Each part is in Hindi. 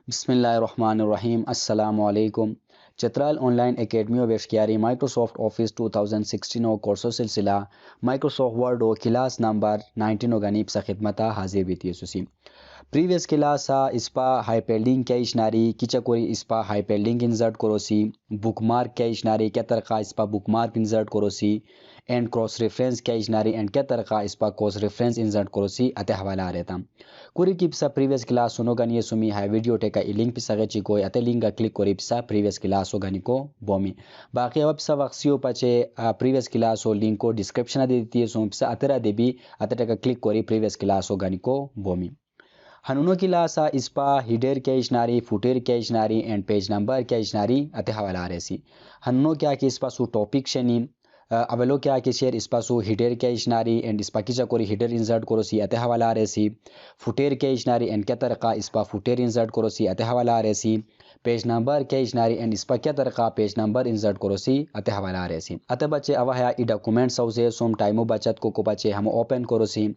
बिस्मिल्लाहिर्रहमानिर्रहीम अस्सलामु अलैकुम। चित्राल ऑनलाइन एकेडमी वेशकियारी माइक्रोसॉफ्ट ऑफिस 2016 और कोर्सो सिलसिला माइक्रोसॉफ्ट वर्ड और क्लास नंबर 19 गनीब सा खिदमत हाजिर बीती सुसी प्रीवियस क्लास इस्पा हाइपरलिंक क्या इशनारी किचा कोरी इस्पा हाइपरलिंक इंसर्ट करोसी बुकमार्क क्या इशनारी क्या तरका इस्पा बुकमार्क इंसर्ट करोसी एंड क्रॉस रेफरेंस क्या इशनारी एंड क्या तरका इस्पा क्रॉस रेफरेंस इंसर्ट करोसी अते हवाला रहता कुरी की पिसा प्रीवियस क्लास सुनो गनी सुमी है वीडियो टेका लिंक पिसा गची को अते लिंक क्लिक करी पिसा प्रीवियस क्लास हो गनी को बोमी बाकी अब पिसा वक्सियो पचे प्रीवियस क्लास हो लिंक को डिस्क्रिप्शन दे देती है सो पिसा अतरा देबी अते टेका क्लिक करी प्रीवियस क्लास हो गनी को बोमी हनुनो क्लास इस्पा हिडर क्या इशनारी फुटेर क्या इशनारी एंड पेज नंबर क्या इशनारी अते हवाला रेसी हनुनो क्या कि इस्पा सु टॉपिक शनी अवलो क्या कि शेयर इस्पासु हिडर क्या इशनारी एंड इस्पा की चकोरी हिडर इंसर्ट करोसी अते हवाला रेसी फुटेर क्या इशनारी एंड क्या तरका इस्पा फुटेर इंसर्ट करोसी अते हवाला रेसी पेज नंबर क्या इशनारी एंड इस्पा क्या तरका पेज नंबर इंसर्ट करोसी अते हवाला रेसी अते बच्चे अवा है ई डॉक्यूमेंट सौसे सोम टाइमो बचत को बच्चे हम ओपन करोसी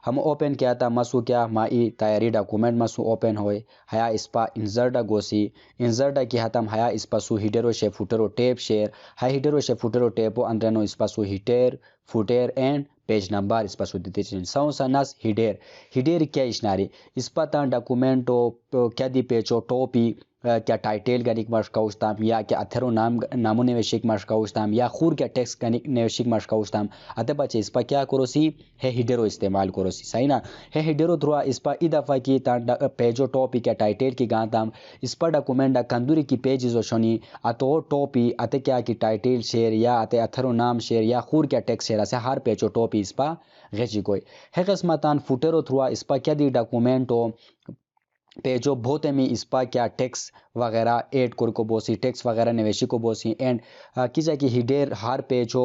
हम ओपन किया था मसु क्या माई तैयारी डॉक्यूमेंट मसु ओपन होए हया इस्पा इंसर्ट गोसी इंसर्ट की हतम हया इस्पा सु हिडरो शे फुटरो टेप शेयर हाई हिडरो शे फुटरो टेपो अंद्रनो इस्पासु हिटर फुटेर एंड पेज नंबर इस्पासु देते चीन सौ सनस हिडेर हिडेर क्या इशनारी इस्पा डॉक्यूमेंटो क्या दी पेचो टोपी क्या टाइटल गनिक मशकाउस्ताम या क्या अथरो नाम नामो निवेशिक मशकाउस्ताम या खूर क्या टेक्स्ट गनिक निवेशिक मशकाउस्ताम अते बच्चे इस्पा क्या करोसी है हिडरो इस्तेमाल करोसी सही ना है हिडरो थ्रुआ इस्पा ई दफ़ा की पेजो टॉपी क्या टाइटल की गांताम इस्पा डॉक्यूमेंट कंदूरी की पेज जो शोनी अतो टॉपी अते क्या की टाइटल शेयर या अते अथरो नाम शेयर या खूर क्या टेक्स्ट शेयर से हर पेजो टॉपी इस्पा गेची कोई है किस्मतान फुटेरो थ्रुआ इस्पा क्या दी डॉक्यूमेंटो पेजो बहुत में इस्पा क्या टेक्स वगैरह ऐड को बोसी टेक्स वगैरह निवेशी को बोसी एंड किसा की हिडेर हर पेजो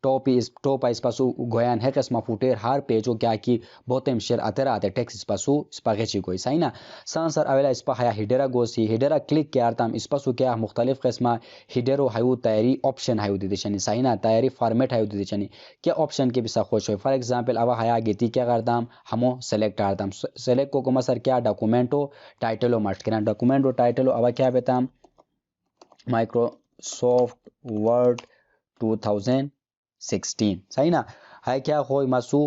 टॉप इस्पासु गोयान है कसमा फुटेर हर पेजो क्या की बहुत शेयर अतरा आते टेक्स इस्पासु इस्पागेची कोई सही ना सांसर अवेला इस्पा हया हिडेरा गोसी हिडेरा क्लिक किया तम इस्पासु क्या मुख्तलिफ किस्मा हिडेरो हायु तैयारी ऑप्शन हायु दिदिशनी सही ना तैयारी फॉर्मेट हायु दिदिशनी क्या ऑप्शन के बिसा खुश हो फॉर एग्जांपल अवा हया गेती क्या करदाम हमो सेलेक्ट करदाम सेलेक्ट को मसर क्या डॉक्यूमेंटो टाइटलो मस्ट करना डॉक्यूमेंटो टाइटलो अवा क्या बेताम माइक्रोसॉफ्ट वर्ड 2016 सही ना है क्या होय मासू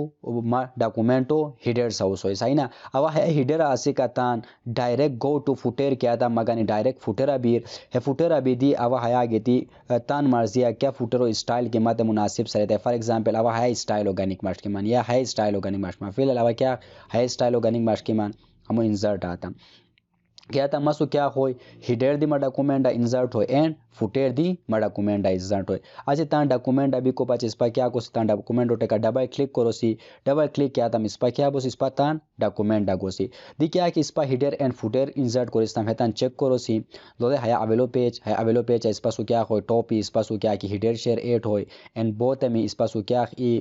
डॉक्यूमेंटो हिडर साउस होय सही ना अवा है हिडर आसे का तान डायरेक्ट गो टू फुटेर क्या था मगानी डायरेक्ट फुटेरा बीर है फुटेरा बीदी अवा हया गेती तान मर्जिया क्या फुटेरो स्टाइल के मत मुनासिब सरे थे फॉर एग्जांपल अवा है स्टाइल ऑर्गेनिक मार्ट के मान या है स्टाइल ऑर्गेनिक मार्ट मान फिलहाल अवा क्या है स्टाइल ऑर्गेनिक मार्ट के मान हम इंसर्ट आता क्या था मसु क्या होय हिडर दी डॉक्यूमेंट इंसर्ट होय एंड फुटेर दी डॉक्यूमेंट इंसर्ट होय आज तान डॉक्यूमेंट अभी को पाच इस्पा क्या को तान डॉक्यूमेंट होटे का डबल क्लिक करोसी डबल क्लिक क्या तम इस्पा क्या बोस इस्पा तान डॉक्यूमेंट डागोसी दी क्या कि इस्पा हिडर एंड फुटेर इंसर्ट करिस्ताम है तान चेक करोसी दोदे है अवेलो पेज इस्पा सु क्या होय टॉप इस्पा सु क्या कि हिडर शेयर 8 होय एंड बोथ में इस्पा सु क्या ई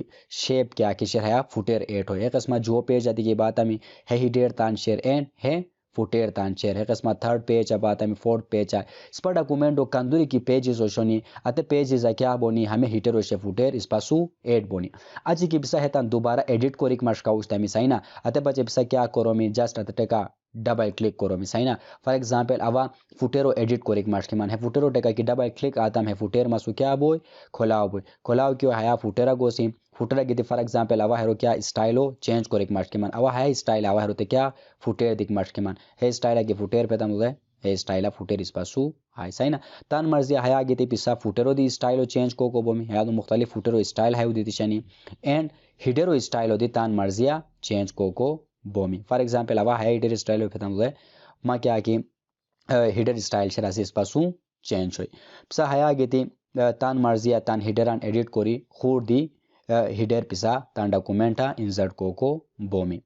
शेप क्या कि शेयर है फुटेर 8 होय एक किस्म जो पेज आदि की बात में है हिडर तान शेयर एंड है फुटेर तान शेयर है किस्म थर्ड पेज अब आता है फोर्थ पेज है इस पर डॉक्यूमेंट और कंदूरी की पेजेस ओशोनी अते पेजेस क्या बोनी हमें हिटर ओशे फुटेर इस पासु ऐड बोनी आज की बिसा है तान दोबारा एडिट कोरिक मशका उस टाइम सही ना अते बचे बिसा क्या करो मी जस्ट अते का डबल क्लिक करो मी सही ना फॉर एग्जांपल अवा फुटेरो एडिट कोरिक मार्क्स के मान है फुटेरो टेका की डबल क्लिक आता है फुटेर मासु क्या बोय खोलाओ क्यों हया फुटेरा गोसी फुटेरा की फॉर एग्जांपल अवा हेरो क्या स्टाइलो चेंज कोरिक मार्क्स के मान अवा है स्टाइल अवा हेरो ते क्या फुटेर दिक मार्क्स के मान है स्टाइल की फुटेर पे तम है स्टाइल फुटेर इस पासु हाय सही ना तान मर्जी हया गिते पिसा फुटेरो दी स्टाइलो चेंज को बोमी है तो मुख्तलिफ फुटेरो स्टाइल है दी शनी एंड हिडेरो स्टाइलो दी तान मर्जिया चेंज को बोमी फॉर एग्जांपल अवा है हिडर स्टाइल पे तम मा क्या कि हिडर स्टाइल शरासी इस पासु चेंज होई पिसा हया गिते तान मर्जिया तान हिडरान एडिट कोरी खूर दी हिडर पिसा तान डॉक्यूमेंटा इंसर्ट को बोमी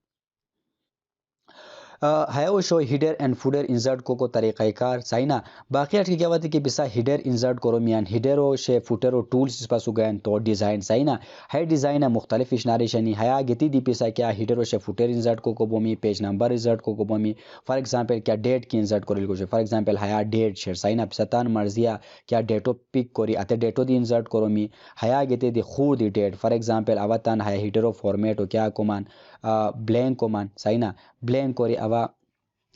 है वो show header and footer insert को तरीक़ाकार सही ना बाकी की क्या बात है कि बिसा हिडर इंसर्ट करो मियान हिडर हो शे फुटर हो टूल्स इस पास गए तो डिज़ाइन सही ना है डिज़ाइन है मुख्तलिफ इशनारी शनी हया गति दी पिसा क्या हिडर हो शे फुटर इंसर्ट को बोमी पेज नंबर इंसर्ट को बोमी फॉर एग्जांपल क्या डेट की इंसर्ट करो फॉर एग्जांपल हया डेट शेयर सही ना पिसा तान मर्जिया क्या डेटो पिक करी अते डेटो दी इंसर्ट करो मी हया गति दी खूर दी डेट फॉर एग्जांपल अवतान है हिडर हो फॉर्मेट हो क्या को मान ब्लैंक को मान सही ना ब्लैंक कोरी अवा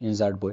insert boy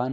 1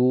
2